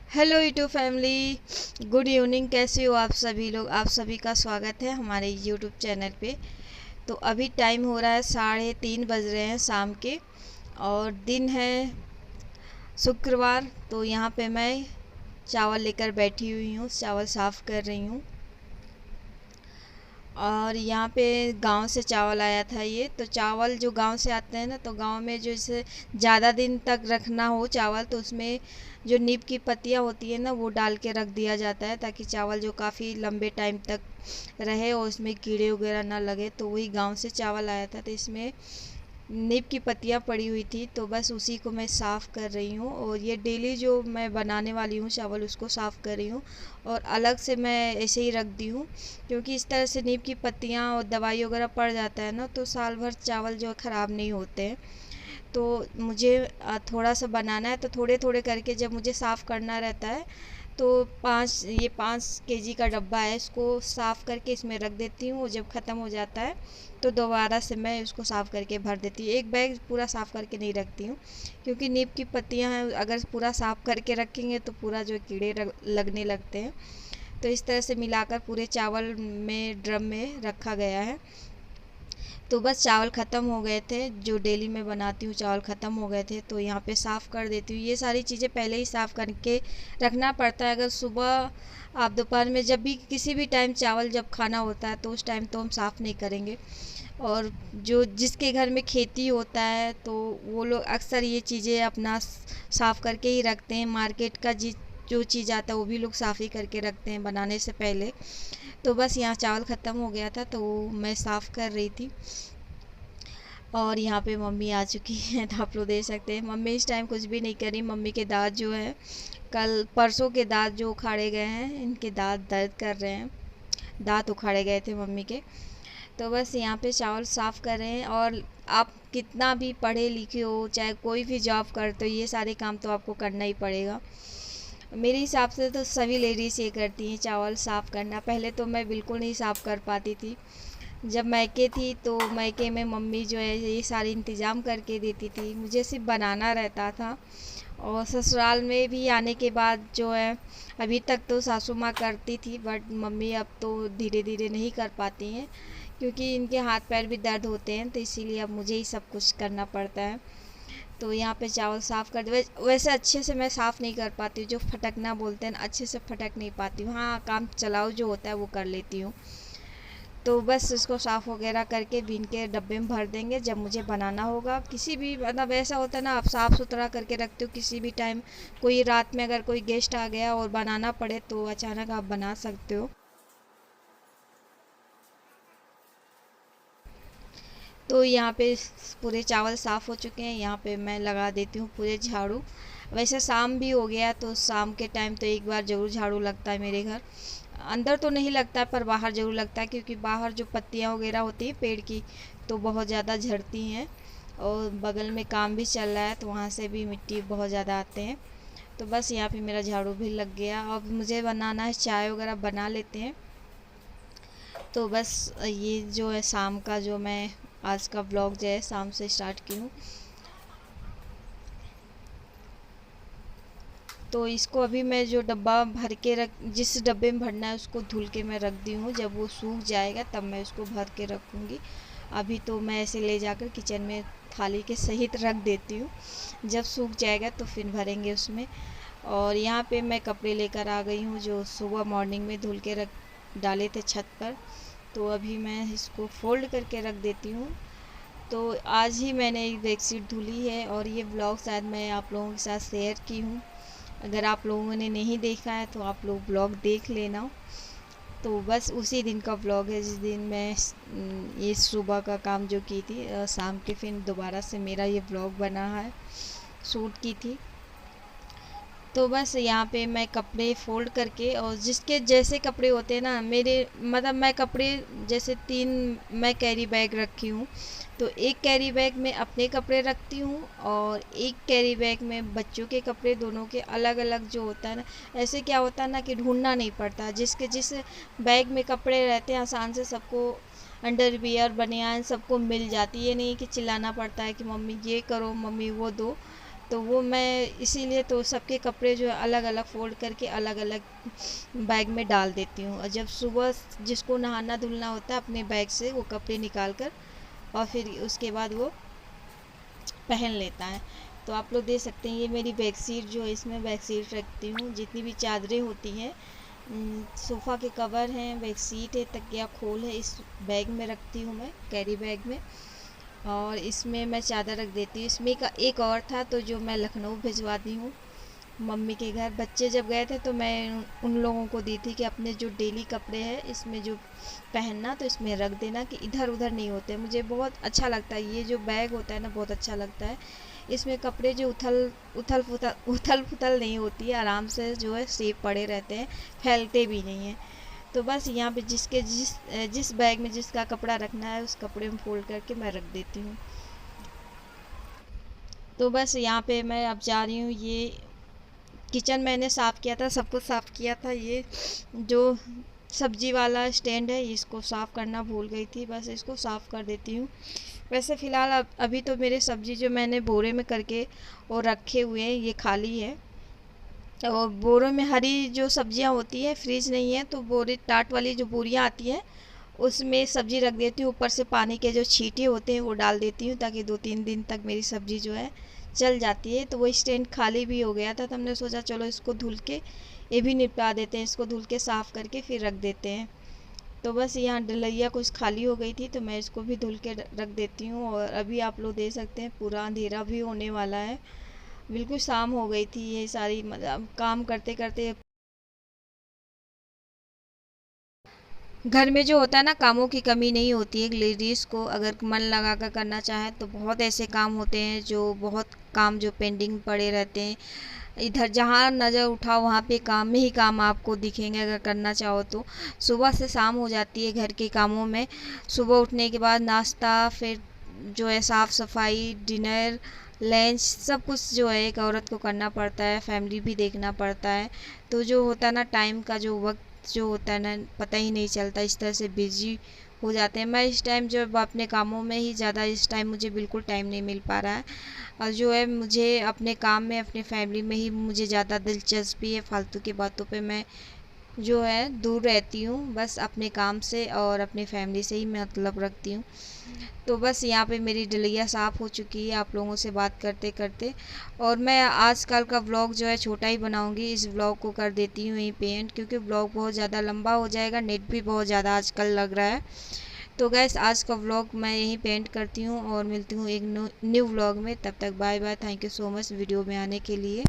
Hello YouTube family, good evening. कैसे हो आप सभी लोग? आप सभी का स्वागत है हमारे यूट्यूब चैनल पे। तो अभी टाइम हो रहा है 3:30 बज रहे हैं शाम के, और दिन है शुक्रवार। तो यहाँ पे मैं चावल लेकर बैठी हुई हूँ, चावल साफ़ कर रही हूँ। और यहाँ पे गांव से चावल आया था। ये तो चावल जो गांव से आते हैं ना, तो गांव में जो इसे ज़्यादा दिन तक रखना हो चावल, तो उसमें जो नीम की पत्तियाँ होती है ना, वो डाल के रख दिया जाता है, ताकि चावल जो काफ़ी लंबे टाइम तक रहे और उसमें कीड़े वगैरह ना लगे। तो वही गांव से चावल आया था, तो इसमें नीम की पत्तियाँ पड़ी हुई थी, तो बस उसी को मैं साफ़ कर रही हूँ। और ये डेली जो मैं बनाने वाली हूँ चावल, उसको साफ़ कर रही हूँ। और अलग से मैं ऐसे ही रख दी हूँ, क्योंकि इस तरह से नीम की पत्तियाँ और दवाई वगैरह पड़ जाता है ना, तो साल भर चावल जो है ख़राब नहीं होते हैं। तो मुझे थोड़ा सा बनाना है, तो थोड़े थोड़े करके जब मुझे साफ़ करना रहता है, तो 5 केजी का डब्बा है, इसको साफ़ करके इसमें रख देती हूँ। जब ख़त्म हो जाता है तो दोबारा से मैं इसको साफ़ करके भर देती हूँ। एक बैग पूरा साफ़ करके नहीं रखती हूँ, क्योंकि नीम की पत्तियाँ हैं, अगर पूरा साफ़ करके रखेंगे तो पूरा जो कीड़े लगने लगते हैं। तो इस तरह से मिलाकर पूरे चावल में ड्रम में रखा गया है। तो बस चावल ख़त्म हो गए थे, जो डेली मैं बनाती हूँ चावल ख़त्म हो गए थे, तो यहाँ पे साफ़ कर देती हूँ। ये सारी चीज़ें पहले ही साफ़ करके रखना पड़ता है। अगर सुबह आप दोपहर में जब भी किसी भी टाइम चावल जब खाना होता है, तो उस टाइम तो हम साफ़ नहीं करेंगे। और जो जिसके घर में खेती होता है, तो वो लोग अक्सर ये चीज़ें अपना साफ़ करके ही रखते हैं। मार्केट का जो चीज़ आता है वो भी लोग साफ़ ही करके रखते हैं बनाने से पहले। तो बस यहाँ चावल ख़त्म हो गया था, तो मैं साफ़ कर रही थी। और यहाँ पे मम्मी आ चुकी हैं, तो आप लोग देख सकते हैं मम्मी इस टाइम कुछ भी नहीं करी। मम्मी के दांत जो है, कल परसों के दांत जो उखाड़े गए हैं, इनके दांत दर्द कर रहे हैं। दांत उखाड़े गए थे मम्मी के। तो बस यहाँ पे चावल साफ़ कर रहे हैं। और आप कितना भी पढ़े लिखे हो, चाहे कोई भी जॉब करते हो, ये सारे काम तो आपको करना ही पड़ेगा। मेरे हिसाब से तो सभी लेडीज़ ये करती हैं, चावल साफ़ करना। पहले तो मैं बिल्कुल नहीं साफ़ कर पाती थी। जब मायके थी, तो मायके में मम्मी जो है ये सारी इंतज़ाम करके देती थी, मुझे सिर्फ बनाना रहता था। और ससुराल में भी आने के बाद जो है, अभी तक तो सासू माँ करती थी, बट मम्मी अब तो धीरे धीरे नहीं कर पाती हैं, क्योंकि इनके हाथ पैर भी दर्द होते हैं, तो इसीलिए अब मुझे ही सब कुछ करना पड़ता है। तो यहाँ पे चावल साफ़ कर दे। वैसे अच्छे से मैं साफ़ नहीं कर पाती हूँ, जो फटकना बोलते हैं ना, अच्छे से फटक नहीं पाती हूँ। हाँ, काम चलाओ जो होता है वो कर लेती हूँ। तो बस इसको साफ़ वगैरह करके बीन के डब्बे में भर देंगे जब मुझे बनाना होगा। किसी भी मतलब ऐसा होता है ना, आप साफ़ सुथरा करके रखते हो, किसी भी टाइम कोई रात में अगर कोई गेस्ट आ गया और बनाना पड़े, तो अचानक आप बना सकते हो। तो यहाँ पे पूरे चावल साफ़ हो चुके हैं। यहाँ पे मैं लगा देती हूँ पूरे झाड़ू। वैसे शाम भी हो गया, तो शाम के टाइम तो एक बार ज़रूर झाड़ू लगता है मेरे घर। अंदर तो नहीं लगता है, पर बाहर ज़रूर लगता है, क्योंकि बाहर जो पत्तियाँ वगैरह होती हैं पेड़ की, तो बहुत ज़्यादा झड़ती हैं। और बगल में काम भी चल रहा है, तो वहाँ से भी मिट्टी बहुत ज़्यादा आते हैं। तो बस यहाँ पे मेरा झाड़ू भी लग गया। अब मुझे बनाना है, चाय वगैरह बना लेते हैं। तो बस ये जो है शाम का, जो मैं आज का ब्लॉग जो है शाम से स्टार्ट की हूँ। तो इसको अभी मैं जो डब्बा भर के रख जिस डब्बे में भरना है उसको धुल के मैं रख दी हूँ। जब वो सूख जाएगा तब मैं उसको भर के रखूँगी। अभी तो मैं ऐसे ले जाकर किचन में थाली के सहित रख देती हूँ। जब सूख जाएगा तो फिर भरेंगे उसमें। और यहाँ पे मैं कपड़े लेकर आ गई हूँ, जो सुबह मॉर्निंग में धुल के रख डाले थे छत पर। तो अभी मैं इसको फ़ोल्ड करके रख देती हूँ। तो आज ही मैंने एक बेडशीट धुली है, और ये ब्लॉग शायद मैं आप लोगों के साथ शेयर की हूँ। अगर आप लोगों ने नहीं देखा है तो आप लोग ब्लॉग देख लेना। तो बस उसी दिन का ब्लॉग है, जिस दिन मैं ये सुबह का काम जो की थी, शाम के फिर दोबारा से मेरा ये ब्लॉग बना है, शूट की थी। तो बस यहाँ पे मैं कपड़े फ़ोल्ड करके, और जिसके जैसे कपड़े होते हैं ना मेरे, मतलब मैं कपड़े जैसे 3 मैं कैरी बैग रखी हूँ। तो एक कैरी बैग में अपने कपड़े रखती हूँ, और एक कैरी बैग में बच्चों के कपड़े, दोनों के अलग अलग जो होता है ना। ऐसे क्या होता है ना कि ढूंढना नहीं पड़ता, जिसके जिस बैग में कपड़े रहते हैं आसान से सबको, अंडरवियर बनियान सबको मिल जाती है। ये नहीं कि चिल्लाना पड़ता है कि मम्मी ये करो, मम्मी वो दो। तो वो मैं इसीलिए तो सबके कपड़े जो है अलग अलग फ़ोल्ड करके अलग अलग बैग में डाल देती हूँ, और जब सुबह जिसको नहाना धुलना होता है अपने बैग से वो कपड़े निकाल कर और फिर उसके बाद वो पहन लेता है। तो आप लोग देख सकते हैं ये मेरी बेडशीट जो है, इसमें बेडशीट रखती हूँ, जितनी भी चादरें होती हैं, सोफ़ा के कवर हैं, बेडशीट है, तकिया खोल है, इस बैग में रखती हूँ मैं, कैरी बैग में। और इसमें मैं चादर रख देती हूँ। इसमें का एक और था तो जो मैं लखनऊ भिजवा दी हूँ मम्मी के घर। बच्चे जब गए थे तो मैं उन लोगों को दी थी कि अपने जो डेली कपड़े हैं इसमें जो पहनना तो इसमें रख देना कि इधर उधर नहीं होते। मुझे बहुत अच्छा लगता है ये जो बैग होता है ना, बहुत अच्छा लगता है। इसमें कपड़े जो उथल पुथल नहीं होती है, आराम से जो है सेफ पड़े रहते हैं, फैलते भी नहीं हैं। तो बस यहाँ पे जिस बैग में जिसका कपड़ा रखना है उस कपड़े में फोल्ड करके मैं रख देती हूँ। तो बस यहाँ पे मैं अब जा रही हूँ। ये किचन मैंने साफ़ किया था, सब कुछ साफ़ किया था। ये जो सब्जी वाला स्टैंड है इसको साफ़ करना भूल गई थी, बस इसको साफ़ कर देती हूँ। वैसे फ़िलहाल अभी तो मेरे सब्ज़ी जो मैंने बोरे में करके और रखे हुए हैं ये खाली है, और बोरों में हरी जो सब्जियां होती है, फ्रिज नहीं है तो बोरे टाट वाली जो बोरियां आती हैं उसमें सब्ज़ी रख देती हूँ। ऊपर से पानी के जो छींटे होते हैं वो डाल देती हूँ ताकि 2-3 दिन तक मेरी सब्ज़ी जो है चल जाती है। तो वो स्टैंड खाली भी हो गया था तो हमने सोचा चलो इसको धुल के ये भी निपटा देते हैं, इसको धुल के साफ़ करके फिर रख देते हैं। तो बस यहाँ डलैया कुछ खाली हो गई थी तो मैं इसको भी धुल के रख देती हूँ। और अभी आप लोग देख सकते हैं पूरा अंधेरा भी होने वाला है, बिल्कुल शाम हो गई थी। ये सारी मतलब काम करते करते घर में जो होता है ना, कामों की कमी नहीं होती है। लेडीज़ को अगर मन लगा कर करना चाहे तो बहुत ऐसे काम होते हैं, जो बहुत काम जो पेंडिंग पड़े रहते हैं। इधर जहाँ नज़र उठाओ वहाँ पे काम में ही काम आपको दिखेंगे अगर करना चाहो तो। सुबह से शाम हो जाती है घर के कामों में। सुबह उठने के बाद नाश्ता, फिर जो है साफ़ सफाई, डिनर, लंच, सब कुछ जो है एक औरत को करना पड़ता है, फैमिली भी देखना पड़ता है। तो जो होता है ना टाइम का जो वक्त जो होता है ना पता ही नहीं चलता, इस तरह से बिजी हो जाते हैं। मैं इस टाइम जो अपने कामों में ही ज़्यादा, इस टाइम मुझे बिल्कुल टाइम नहीं मिल पा रहा है। और जो है मुझे अपने काम में, अपने फैमिली में ही मुझे ज़्यादा दिलचस्पी है। फालतू की बातों पे मैं जो है दूर रहती हूँ, बस अपने काम से और अपनी फैमिली से ही मैं मतलब रखती हूँ। तो बस यहाँ पे मेरी डलिया साफ़ हो चुकी है आप लोगों से बात करते करते। और मैं आजकल का व्लॉग जो है छोटा ही बनाऊँगी, इस व्लॉग को कर देती हूँ यहीं पे एंड, क्योंकि व्लॉग बहुत ज़्यादा लंबा हो जाएगा, नेट भी बहुत ज़्यादा आजकल लग रहा है। तो गैस आज का व्लॉग मैं यहीं पे एंड करती हूँ और मिलती हूँ एक न्यू व्लॉग में। तब तक bye bye, thank you so much video में आने के लिए।